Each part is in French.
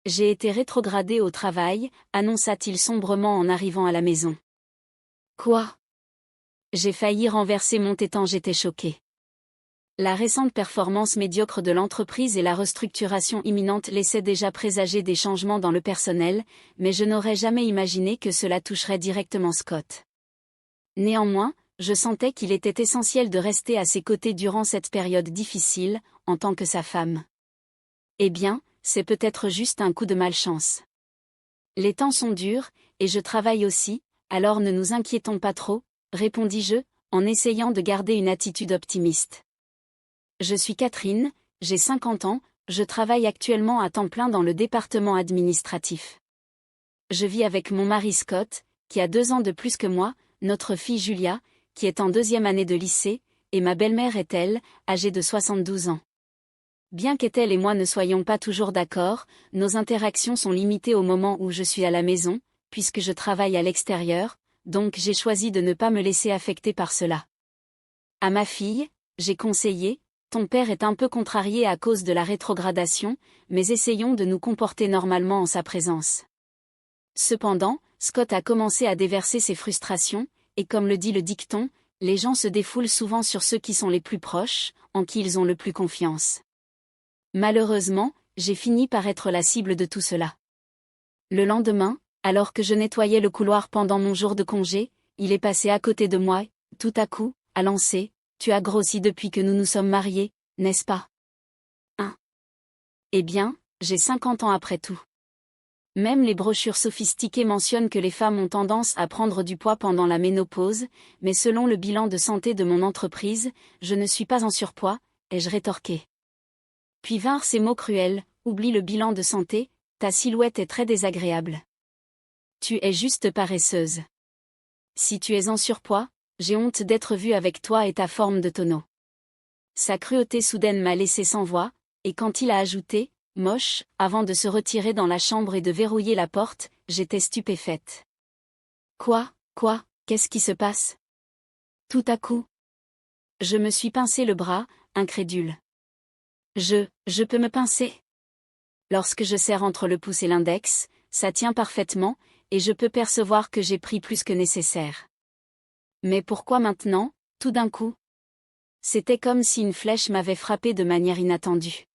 J'ai été rétrogradé au travail, annonça-t-il sombrement en arrivant à la maison. Quoi? J'ai failli renverser mon thé tant j'étais choqué. La récente performance médiocre de l'entreprise et la restructuration imminente laissaient déjà présager des changements dans le personnel, mais je n'aurais jamais imaginé que cela toucherait directement Scott. Néanmoins, je sentais qu'il était essentiel de rester à ses côtés durant cette période difficile, en tant que sa femme. Eh bien, c'est peut-être juste un coup de malchance. Les temps sont durs, et je travaille aussi, alors ne nous inquiétons pas trop, répondis-je, en essayant de garder une attitude optimiste. Je suis Catherine, j'ai 50 ans, je travaille actuellement à temps plein dans le département administratif. Je vis avec mon mari Scott, qui a 2 ans de plus que moi, notre fille Julia, qui est en 2e année de lycée, et ma belle-mère Ethel, âgée de 72 ans. Bien qu'Ethel et moi ne soyons pas toujours d'accord, nos interactions sont limitées au moment où je suis à la maison, puisque je travaille à l'extérieur, donc j'ai choisi de ne pas me laisser affecter par cela. À ma fille, j'ai conseillé, ton père est un peu contrarié à cause de la rétrogradation, mais essayons de nous comporter normalement en sa présence. Cependant, Scott a commencé à déverser ses frustrations, et comme le dit le dicton, les gens se défoulent souvent sur ceux qui sont les plus proches, en qui ils ont le plus confiance. Malheureusement, j'ai fini par être la cible de tout cela. Le lendemain, alors que je nettoyais le couloir pendant mon jour de congé, il est passé à côté de moi, tout à coup, a lancé: « Tu as grossi depuis que nous nous sommes mariés, n'est-ce pas? » Eh bien, j'ai 50 ans après tout. Même les brochures sophistiquées mentionnent que les femmes ont tendance à prendre du poids pendant la ménopause, mais selon le bilan de santé de mon entreprise, je ne suis pas en surpoids, ai-je rétorqué. Puis vinrent ces mots cruels: « Oublie le bilan de santé, ta silhouette est très désagréable. Tu es juste paresseuse. Si tu es en surpoids, j'ai honte d'être vue avec toi et ta forme de tonneau. » Sa cruauté soudaine m'a laissé sans voix, et quand il a ajouté « moche », avant de se retirer dans la chambre et de verrouiller la porte, j'étais stupéfaite. Quoi, qu'est-ce qui se passe? Tout à coup. Je me suis pincé le bras, incrédule. Je peux me pincer? Lorsque je serre entre le pouce et l'index, ça tient parfaitement, et je peux percevoir que j'ai pris plus que nécessaire. Mais pourquoi maintenant, tout d'un coup? C'était comme si une flèche m'avait frappé de manière inattendue.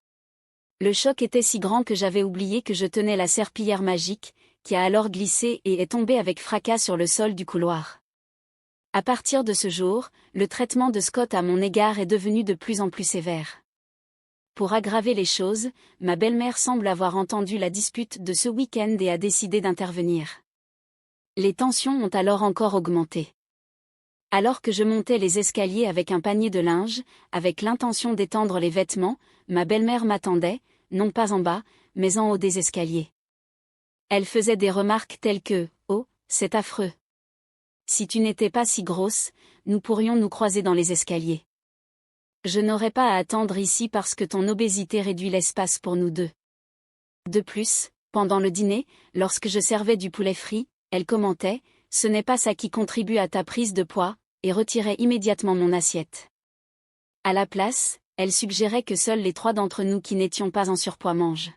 Le choc était si grand que j'avais oublié que je tenais la serpillière magique, qui a alors glissé et est tombée avec fracas sur le sol du couloir. À partir de ce jour, le traitement de Scott à mon égard est devenu de plus en plus sévère. Pour aggraver les choses, ma belle-mère semble avoir entendu la dispute de ce week-end et a décidé d'intervenir. Les tensions ont alors encore augmenté. Alors que je montais les escaliers avec un panier de linge, avec l'intention d'étendre les vêtements, ma belle-mère m'attendait, non pas en bas, mais en haut des escaliers. Elle faisait des remarques telles que « Oh, c'est affreux. Si tu n'étais pas si grosse, nous pourrions nous croiser dans les escaliers. Je n'aurais pas à attendre ici parce que ton obésité réduit l'espace pour nous deux. » De plus, pendant le dîner, lorsque je servais du poulet frit, elle commentait « Ce n'est pas ça qui contribue à ta prise de poids », et retirait immédiatement mon assiette. À la place, elle suggérait que seuls les 3 d'entre nous qui n'étions pas en surpoids mangent.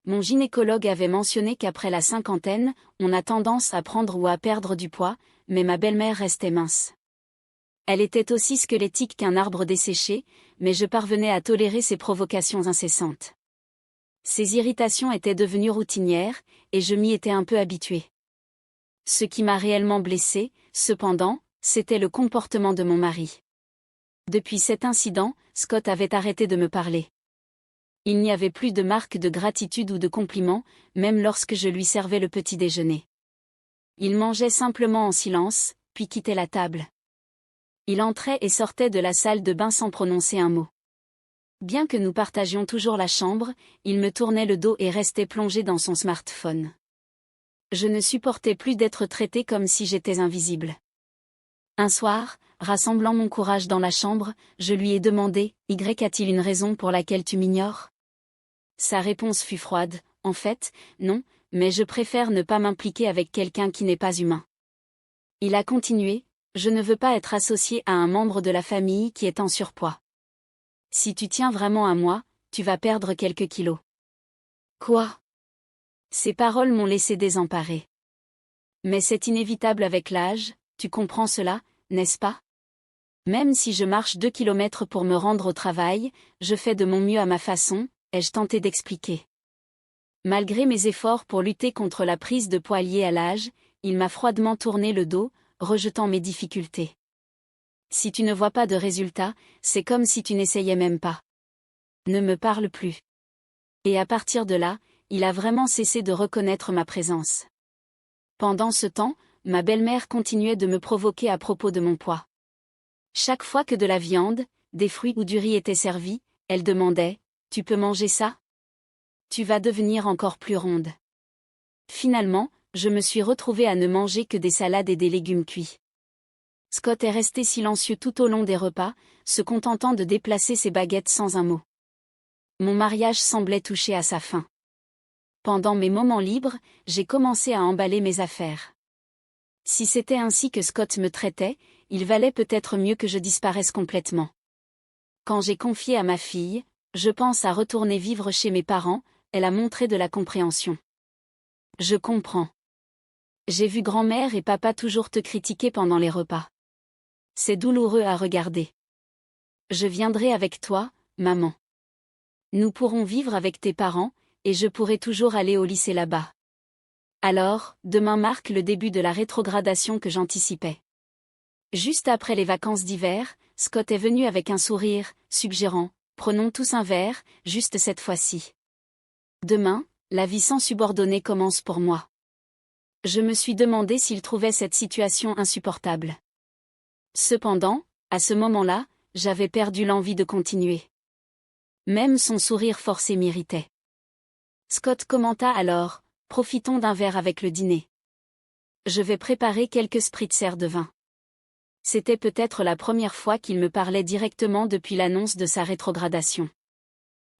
Mon gynécologue avait mentionné qu'après la cinquantaine, on a tendance à prendre ou à perdre du poids, mais ma belle-mère restait mince. Elle était aussi squelettique qu'un arbre desséché, mais je parvenais à tolérer ses provocations incessantes. Ses irritations étaient devenues routinières, et je m'y étais un peu habituée. Ce qui m'a réellement blessée, cependant, c'était le comportement de mon mari. Depuis cet incident, Scott avait arrêté de me parler. Il n'y avait plus de marque de gratitude ou de compliments, même lorsque je lui servais le petit déjeuner. Il mangeait simplement en silence, puis quittait la table. Il entrait et sortait de la salle de bain sans prononcer un mot. Bien que nous partagions toujours la chambre, il me tournait le dos et restait plongé dans son smartphone. Je ne supportais plus d'être traitée comme si j'étais invisible. Un soir, rassemblant mon courage dans la chambre, je lui ai demandé « Y a-t-il une raison pour laquelle tu m'ignores ?» Sa réponse fut froide « En fait, non, mais je préfère ne pas m'impliquer avec quelqu'un qui n'est pas humain. » Il a continué « Je ne veux pas être associé à un membre de la famille qui est en surpoids. Si tu tiens vraiment à moi, tu vas perdre quelques kilos. » Quoi? Ces paroles m'ont laissé désemparée. Mais c'est inévitable avec l'âge, tu comprends cela, n'est-ce pas? Même si je marche 2 kilomètres pour me rendre au travail, je fais de mon mieux à ma façon, ai-je tenté d'expliquer. Malgré mes efforts pour lutter contre la prise de poids liée à l'âge, il m'a froidement tourné le dos, rejetant mes difficultés. Si tu ne vois pas de résultat, c'est comme si tu n'essayais même pas. Ne me parle plus. Et à partir de là, il a vraiment cessé de reconnaître ma présence. Pendant ce temps, ma belle-mère continuait de me provoquer à propos de mon poids. Chaque fois que de la viande, des fruits ou du riz étaient servis, elle demandait « Tu peux manger ça? Tu vas devenir encore plus ronde. » Finalement, je me suis retrouvée à ne manger que des salades et des légumes cuits. Scott est resté silencieux tout au long des repas, se contentant de déplacer ses baguettes sans un mot. Mon mariage semblait toucher à sa fin. Pendant mes moments libres, j'ai commencé à emballer mes affaires. Si c'était ainsi que Scott me traitait, il valait peut-être mieux que je disparaisse complètement. Quand j'ai confié à ma fille, je pense à retourner vivre chez mes parents, elle a montré de la compréhension. Je comprends. J'ai vu grand-mère et papa toujours te critiquer pendant les repas. C'est douloureux à regarder. Je viendrai avec toi, maman. Nous pourrons vivre avec tes parents, et je pourrai toujours aller au lycée là-bas. Alors, demain marque le début de la rétrogradation que j'anticipais. Juste après les vacances d'hiver, Scott est venu avec un sourire, suggérant « Prenons tous un verre, juste cette fois-ci. Demain, la vie sans subordonné commence pour moi. » Je me suis demandé s'il trouvait cette situation insupportable. Cependant, à ce moment-là, j'avais perdu l'envie de continuer. Même son sourire forcé m'irritait. Scott commenta alors « Profitons d'un verre avec le dîner. Je vais préparer quelques spritzers de vin. » C'était peut-être la première fois qu'il me parlait directement depuis l'annonce de sa rétrogradation.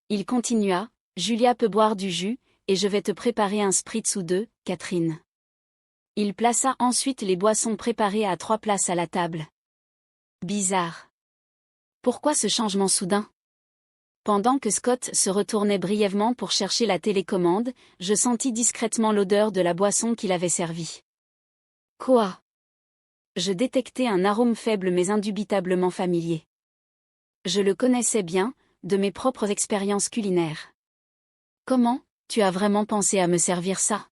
Il continua « Julia peut boire du jus, et je vais te préparer un spritz ou deux, Catherine. » Il plaça ensuite les boissons préparées à 3 places à la table. Bizarre. Pourquoi ce changement soudain? Pendant que Scott se retournait brièvement pour chercher la télécommande, je sentis discrètement l'odeur de la boisson qu'il avait servie. Quoi? Je détectais un arôme faible mais indubitablement familier. Je le connaissais bien, de mes propres expériences culinaires. Comment, tu as vraiment pensé à me servir ça?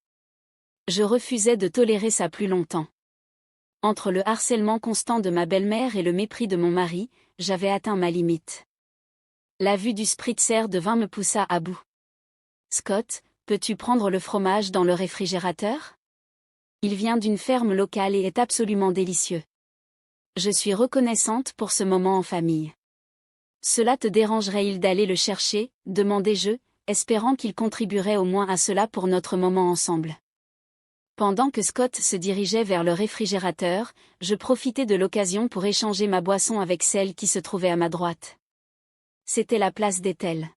Je refusais de tolérer ça plus longtemps. Entre le harcèlement constant de ma belle-mère et le mépris de mon mari, j'avais atteint ma limite. La vue du spritzer de vin me poussa à bout. Scott, peux-tu prendre le fromage dans le réfrigérateur? Il vient d'une ferme locale et est absolument délicieux. Je suis reconnaissante pour ce moment en famille. Cela te dérangerait-il d'aller le chercher, demandai-je, espérant qu'il contribuerait au moins à cela pour notre moment ensemble. Pendant que Scott se dirigeait vers le réfrigérateur, je profitai de l'occasion pour échanger ma boisson avec celle qui se trouvait à ma droite. C'était la place d'Ethel.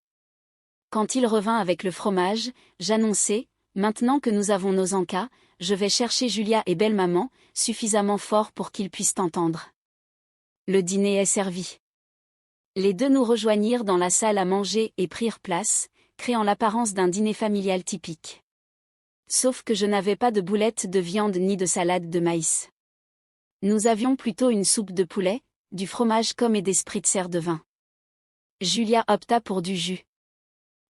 Quand il revint avec le fromage, j'annonçai « Maintenant que nous avons nos encas, je vais chercher Julia et belle-maman, suffisamment fort pour qu'ils puissent t'entendre. » Le dîner est servi. Les deux nous rejoignirent dans la salle à manger et prirent place, créant l'apparence d'un dîner familial typique. Sauf que je n'avais pas de boulettes de viande ni de salade de maïs. Nous avions plutôt une soupe de poulet, du fromage comme et des spritzers de vin. Julia opta pour du jus.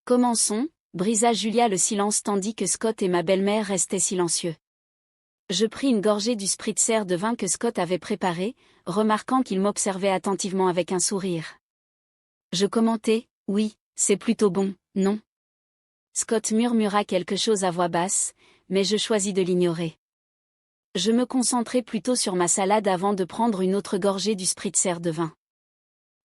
Commençons, brisa Julia le silence tandis que Scott et ma belle-mère restaient silencieux. Je pris une gorgée du spritzer de vin que Scott avait préparé, remarquant qu'il m'observait attentivement avec un sourire. Je commentai, « Oui, c'est plutôt bon, non ?» Scott murmura quelque chose à voix basse, mais je choisis de l'ignorer. Je me concentrai plutôt sur ma salade avant de prendre une autre gorgée du spritzer de vin.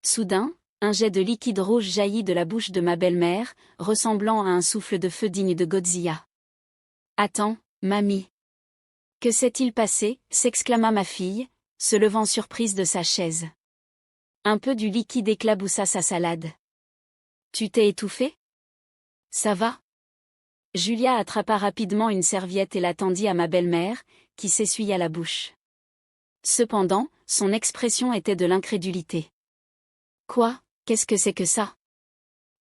Soudain, un jet de liquide rouge jaillit de la bouche de ma belle-mère, ressemblant à un souffle de feu digne de Godzilla. « Attends, mamie. Que s'est-il passé ?» s'exclama ma fille, se levant surprise de sa chaise. Un peu du liquide éclaboussa sa salade. « Tu t'es étouffée? Ça va ?» Julia attrapa rapidement une serviette et la tendit à ma belle-mère, qui s'essuya la bouche. Cependant, son expression était de l'incrédulité. « Quoi, qu'est-ce que c'est que ça?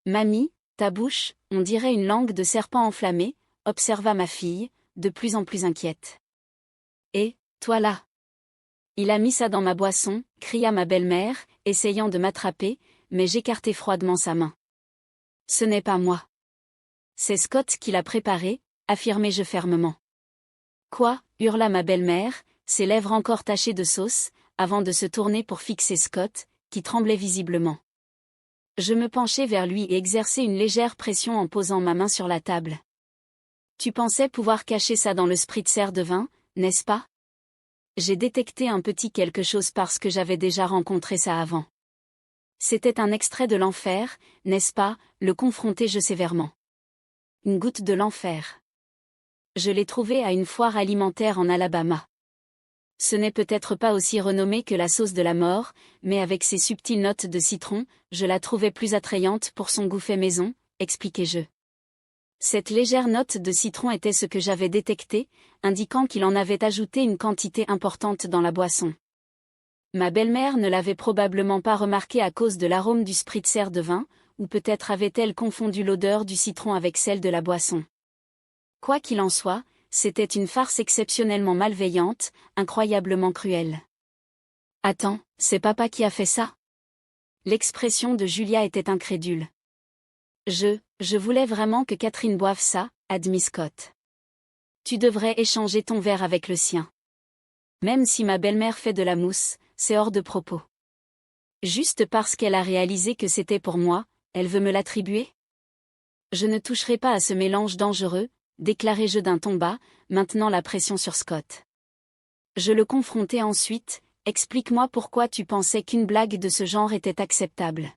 Mamie, ta bouche, on dirait une langue de serpent enflammée, observa ma fille, de plus en plus inquiète. « Et, toi là ?» « Il a mis ça dans ma boisson », cria ma belle-mère, essayant de m'attraper, mais j'écartai froidement sa main. « Ce n'est pas moi. C'est Scott qui l'a préparé, » affirmai-je fermement. « Quoi ?» hurla ma belle-mère, ses lèvres encore tachées de sauce, avant de se tourner pour fixer Scott, qui tremblait visiblement. Je me penchai vers lui et exerçai une légère pression en posant ma main sur la table. « Tu pensais pouvoir cacher ça dans le spritzer de vin, n'est-ce pas ? » J'ai détecté un petit quelque chose parce que j'avais déjà rencontré ça avant. C'était un extrait de l'enfer, n'est-ce pas ? Le confrontai-je sévèrement. Une goutte de l'enfer. Je l'ai trouvé à une foire alimentaire en Alabama. Ce n'est peut-être pas aussi renommé que la sauce de la mort, mais avec ses subtiles notes de citron, je la trouvais plus attrayante pour son goût fait maison, expliquai-je. Cette légère note de citron était ce que j'avais détecté, indiquant qu'il en avait ajouté une quantité importante dans la boisson. Ma belle-mère ne l'avait probablement pas remarqué à cause de l'arôme du spritzer de vin, ou peut-être avait-elle confondu l'odeur du citron avec celle de la boisson. Quoi qu'il en soit, c'était une farce exceptionnellement malveillante, incroyablement cruelle. « Attends, c'est papa qui a fait ça ?» L'expression de Julia était incrédule. Je voulais vraiment que Catherine boive ça, admit Scott. Tu devrais échanger ton verre avec le sien. Même si ma belle-mère fait de la mousse, c'est hors de propos. Juste parce qu'elle a réalisé que c'était pour moi, elle veut me l'attribuer ? Je ne toucherai pas à ce mélange dangereux, déclarai-je d'un ton bas, maintenant la pression sur Scott. Je le confrontai ensuite, explique-moi pourquoi tu pensais qu'une blague de ce genre était acceptable.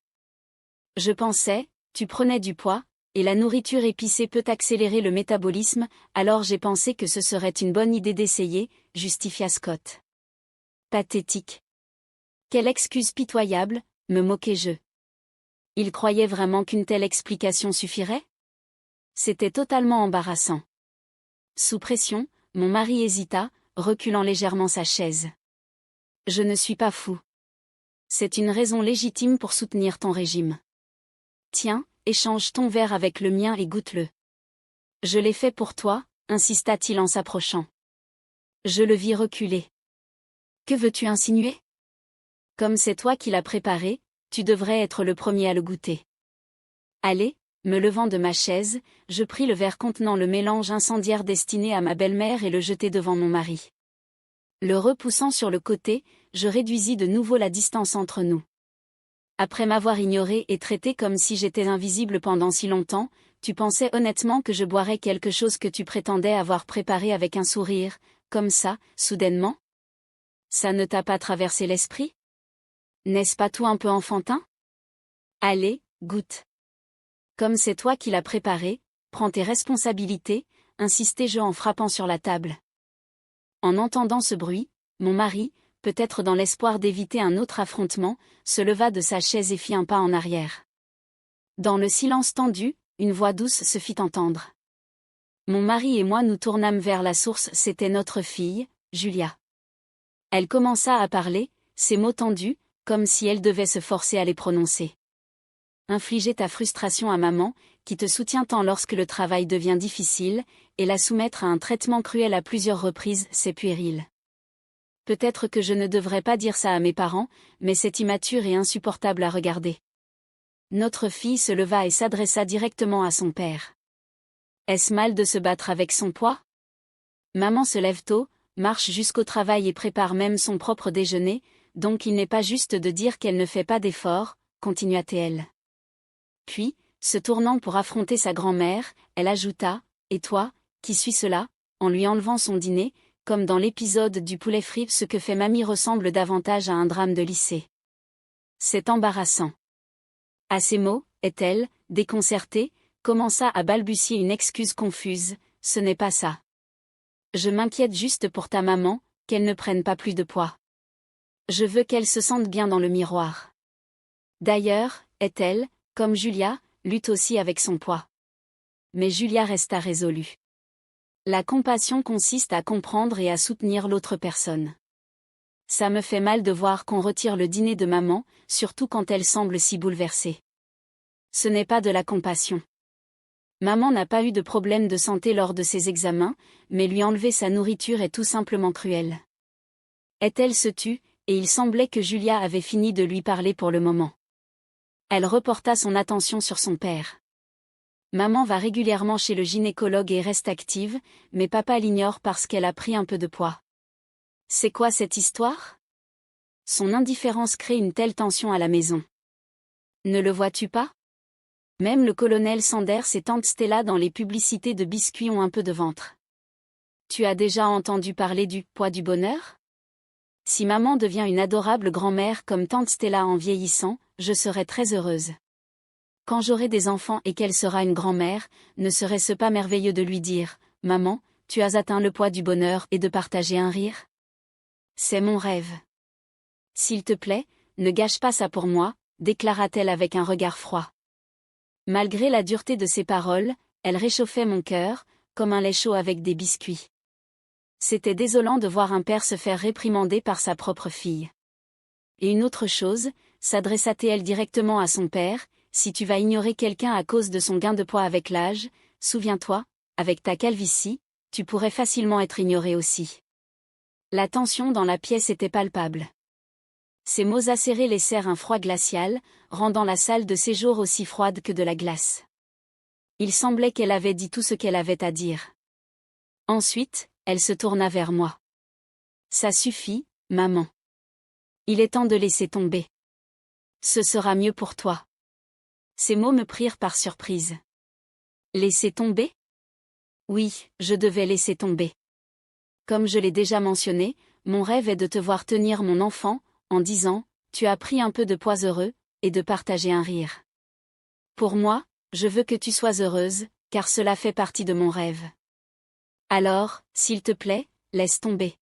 Je pensais, tu prenais du poids, et la nourriture épicée peut accélérer le métabolisme, alors j'ai pensé que ce serait une bonne idée d'essayer, justifia Scott. Pathétique. Quelle excuse pitoyable, me moquai-je. Il croyait vraiment qu'une telle explication suffirait ? C'était totalement embarrassant. Sous pression, mon mari hésita, reculant légèrement sa chaise. Je ne suis pas fou. C'est une raison légitime pour soutenir ton régime. Tiens, échange ton verre avec le mien et goûte-le. Je l'ai fait pour toi, insista-t-il en s'approchant. Je le vis reculer. Que veux-tu insinuer ? Comme c'est toi qui l'as préparé, tu devrais être le premier à le goûter. Allez, me levant de ma chaise, je pris le verre contenant le mélange incendiaire destiné à ma belle-mère et le jetai devant mon mari. Le repoussant sur le côté, je réduisis de nouveau la distance entre nous. Après m'avoir ignoré et traité comme si j'étais invisible pendant si longtemps, tu pensais honnêtement que je boirais quelque chose que tu prétendais avoir préparé avec un sourire, comme ça, soudainement ? Ça ne t'a pas traversé l'esprit ? N'est-ce pas tout un peu enfantin ? Allez, goûte. Comme c'est toi qui l'as préparé, prends tes responsabilités, insistai-je en frappant sur la table. En entendant ce bruit, mon mari, peut-être dans l'espoir d'éviter un autre affrontement, se leva de sa chaise et fit un pas en arrière. Dans le silence tendu, une voix douce se fit entendre. Mon mari et moi nous tournâmes vers la source, c'était notre fille, Julia. Elle commença à parler, ses mots tendus, comme si elle devait se forcer à les prononcer. Infliger ta frustration à maman, qui te soutient tant lorsque le travail devient difficile, et la soumettre à un traitement cruel à plusieurs reprises, c'est puéril. Peut-être que je ne devrais pas dire ça à mes parents, mais c'est immature et insupportable à regarder. Notre fille se leva et s'adressa directement à son père. Est-ce mal de se battre avec son poids ? Maman se lève tôt, marche jusqu'au travail et prépare même son propre déjeuner, donc il n'est pas juste de dire qu'elle ne fait pas d'efforts, continua-t-elle. Puis, se tournant pour affronter sa grand-mère, elle ajouta, « Et toi, qui suis cela ?» en lui enlevant son dîner, comme dans l'épisode du poulet frit, ce que fait mamie ressemble davantage à un drame de lycée. C'est embarrassant. À ces mots, est-elle, déconcertée, commença à balbutier une excuse confuse, « Ce n'est pas ça. Je m'inquiète juste pour ta maman, qu'elle ne prenne pas plus de poids. Je veux qu'elle se sente bien dans le miroir. D'ailleurs, est-elle, comme Julia, lutte aussi avec son poids. » Mais Julia resta résolue. La compassion consiste à comprendre et à soutenir l'autre personne. Ça me fait mal de voir qu'on retire le dîner de maman, surtout quand elle semble si bouleversée. Ce n'est pas de la compassion. Maman n'a pas eu de problème de santé lors de ses examens, mais lui enlever sa nourriture est tout simplement cruel. Ethel se tut, et il semblait que Julia avait fini de lui parler pour le moment. Elle reporta son attention sur son père. Maman va régulièrement chez le gynécologue et reste active, mais papa l'ignore parce qu'elle a pris un peu de poids. C'est quoi cette histoire? Son indifférence crée une telle tension à la maison. Ne le vois-tu pas? Même le colonel Sanders et tante Stella dans les publicités de biscuits ont un peu de ventre. Tu as déjà entendu parler du poids du bonheur? Si maman devient une adorable grand-mère comme tante Stella en vieillissant, je serai très heureuse. Quand j'aurai des enfants et qu'elle sera une grand-mère, ne serait-ce pas merveilleux de lui dire « Maman, tu as atteint le poids du bonheur » et de partager un rire? C'est mon rêve. S'il te plaît, ne gâche pas ça pour moi, déclara-t-elle avec un regard froid. Malgré la dureté de ses paroles, elle réchauffait mon cœur, comme un lait chaud avec des biscuits. C'était désolant de voir un père se faire réprimander par sa propre fille. Et une autre chose, s'adressa-t-elle directement à son père, si tu vas ignorer quelqu'un à cause de son gain de poids avec l'âge, souviens-toi, avec ta calvitie, tu pourrais facilement être ignoré aussi. La tension dans la pièce était palpable. Ces mots acérés laissèrent un froid glacial, rendant la salle de séjour aussi froide que de la glace. Il semblait qu'elle avait dit tout ce qu'elle avait à dire. Ensuite, elle se tourna vers moi. Ça suffit, maman. Il est temps de laisser tomber. Ce sera mieux pour toi. Ces mots me prirent par surprise. Laisser tomber? Oui, je devais laisser tomber. Comme je l'ai déjà mentionné, mon rêve est de te voir tenir mon enfant, en disant « Tu as pris un peu de poids heureux » et de partager un rire. Pour moi, je veux que tu sois heureuse, car cela fait partie de mon rêve. Alors, s'il te plaît, laisse tomber.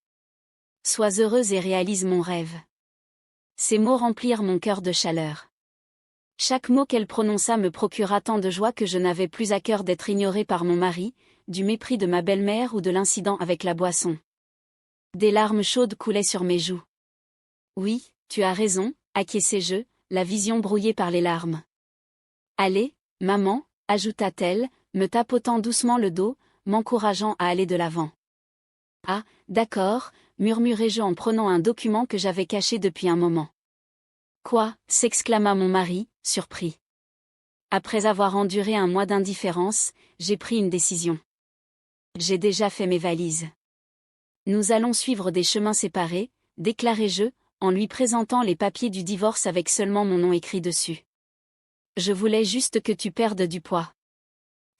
Sois heureuse et réalise mon rêve. Ces mots remplirent mon cœur de chaleur. Chaque mot qu'elle prononça me procura tant de joie que je n'avais plus à cœur d'être ignorée par mon mari, du mépris de ma belle-mère ou de l'incident avec la boisson. Des larmes chaudes coulaient sur mes joues. Oui, tu as raison, acquiesçai-je, la vision brouillée par les larmes. Allez, maman, ajouta-t-elle, me tapotant doucement le dos, m'encourageant à aller de l'avant. Ah, d'accord, murmurai-je en prenant un document que j'avais caché depuis un moment. Quoi, s'exclama mon mari, surpris. Après avoir enduré un mois d'indifférence, j'ai pris une décision. J'ai déjà fait mes valises. Nous allons suivre des chemins séparés, déclarai-je, en lui présentant les papiers du divorce avec seulement mon nom écrit dessus. Je voulais juste que tu perdes du poids.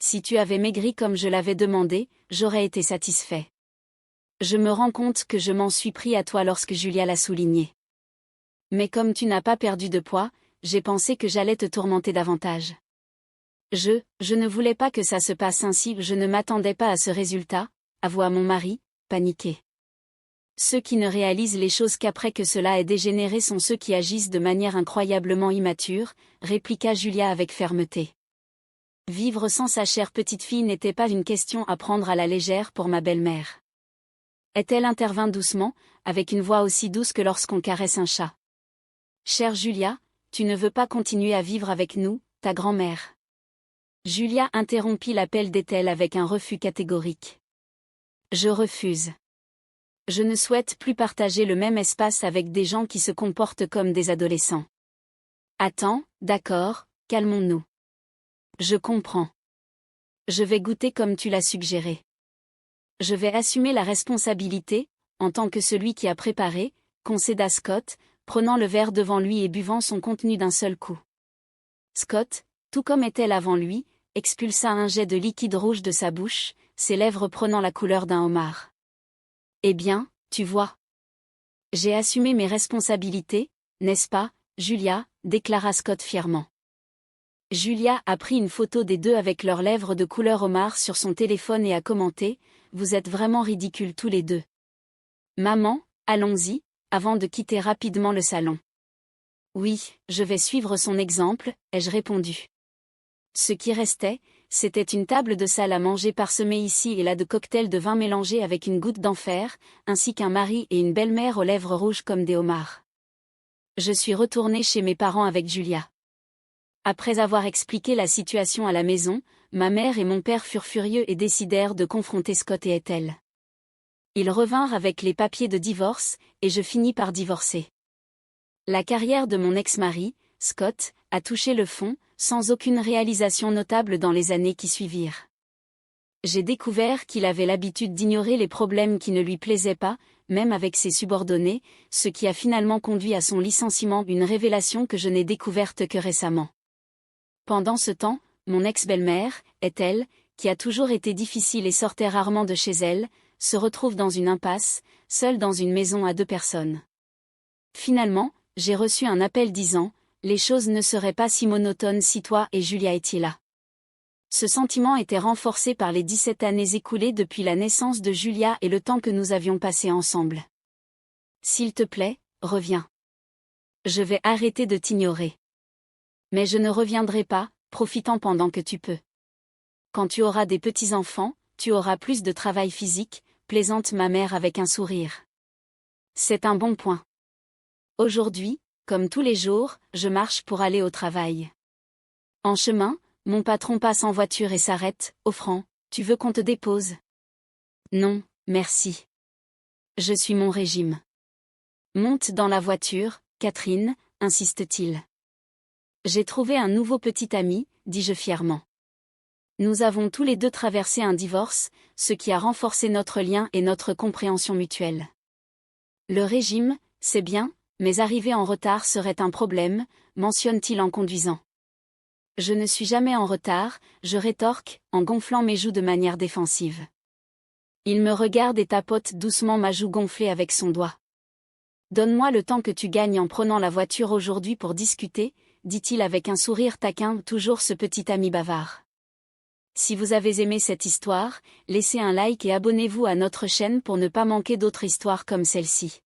Si tu avais maigri comme je l'avais demandé, j'aurais été satisfait. Je me rends compte que je m'en suis pris à toi lorsque Julia l'a souligné. Mais comme tu n'as pas perdu de poids, j'ai pensé que j'allais te tourmenter davantage. Je ne voulais pas que ça se passe ainsi, je ne m'attendais pas à ce résultat, avoua mon mari, paniqué. Ceux qui ne réalisent les choses qu'après que cela ait dégénéré sont ceux qui agissent de manière incroyablement immature, répliqua Julia avec fermeté. Vivre sans sa chère petite fille n'était pas une question à prendre à la légère pour ma belle-mère. Ethel intervint doucement, avec une voix aussi douce que lorsqu'on caresse un chat. Chère Julia, tu ne veux pas continuer à vivre avec nous, ta grand-mère. Julia interrompit l'appel d'Ethel avec un refus catégorique. Je refuse. Je ne souhaite plus partager le même espace avec des gens qui se comportent comme des adolescents. Attends, d'accord, calmons-nous. Je comprends. Je vais goûter comme tu l'as suggéré. Je vais assumer la responsabilité, en tant que celui qui a préparé, concéda Scott, prenant le verre devant lui et buvant son contenu d'un seul coup. Scott, tout comme Ethel avant lui, expulsa un jet de liquide rouge de sa bouche, ses lèvres prenant la couleur d'un homard. Eh bien, tu vois. J'ai assumé mes responsabilités, n'est-ce pas, Julia, déclara Scott fièrement. Julia a pris une photo des deux avec leurs lèvres de couleur homard sur son téléphone et a commenté « Vous êtes vraiment ridicules tous les deux. Maman, allons-y », avant de quitter rapidement le salon. Oui, je vais suivre son exemple, ai-je répondu. Ce qui restait, c'était une table de salle à manger parsemée ici et là de cocktails de vin mélangés avec une goutte d'enfer, ainsi qu'un mari et une belle-mère aux lèvres rouges comme des homards. Je suis retournée chez mes parents avec Julia. Après avoir expliqué la situation à la maison, ma mère et mon père furent furieux et décidèrent de confronter Scott et Ethel. Ils revinrent avec les papiers de divorce, et je finis par divorcer. La carrière de mon ex-mari, Scott, a touché le fond, sans aucune réalisation notable dans les années qui suivirent. J'ai découvert qu'il avait l'habitude d'ignorer les problèmes qui ne lui plaisaient pas, même avec ses subordonnés, ce qui a finalement conduit à son licenciement, une révélation que je n'ai découverte que récemment. Pendant ce temps, mon ex-belle-mère, Ethel, qui a toujours été difficile et sortait rarement de chez elle, se retrouve dans une impasse, seule dans une maison à 2 personnes. Finalement, j'ai reçu un appel disant « Les choses ne seraient pas si monotones si toi et Julia étiez là ». Ce sentiment était renforcé par les 17 années écoulées depuis la naissance de Julia et le temps que nous avions passé ensemble. S'il te plaît, reviens. Je vais arrêter de t'ignorer. Mais je ne reviendrai pas, profitant pendant que tu peux. Quand tu auras des petits-enfants, tu auras plus de travail physique, plaisante ma mère avec un sourire. C'est un bon point. Aujourd'hui, comme tous les jours, je marche pour aller au travail. En chemin, mon patron passe en voiture et s'arrête, offrant « Tu veux qu'on te dépose ?» Non, merci. Je suis mon régime. Monte dans la voiture, Catherine, insiste-t-il. J'ai trouvé un nouveau petit ami, dis-je fièrement. Nous avons tous les deux traversé un divorce, ce qui a renforcé notre lien et notre compréhension mutuelle. Le régime, c'est bien, mais arriver en retard serait un problème, mentionne-t-il en conduisant. Je ne suis jamais en retard, je rétorque, en gonflant mes joues de manière défensive. Il me regarde et tapote doucement ma joue gonflée avec son doigt. Donne-moi le temps que tu gagnes en prenant la voiture aujourd'hui pour discuter, dit-il avec un sourire taquin, toujours ce petit ami bavard. Si vous avez aimé cette histoire, laissez un like et abonnez-vous à notre chaîne pour ne pas manquer d'autres histoires comme celle-ci.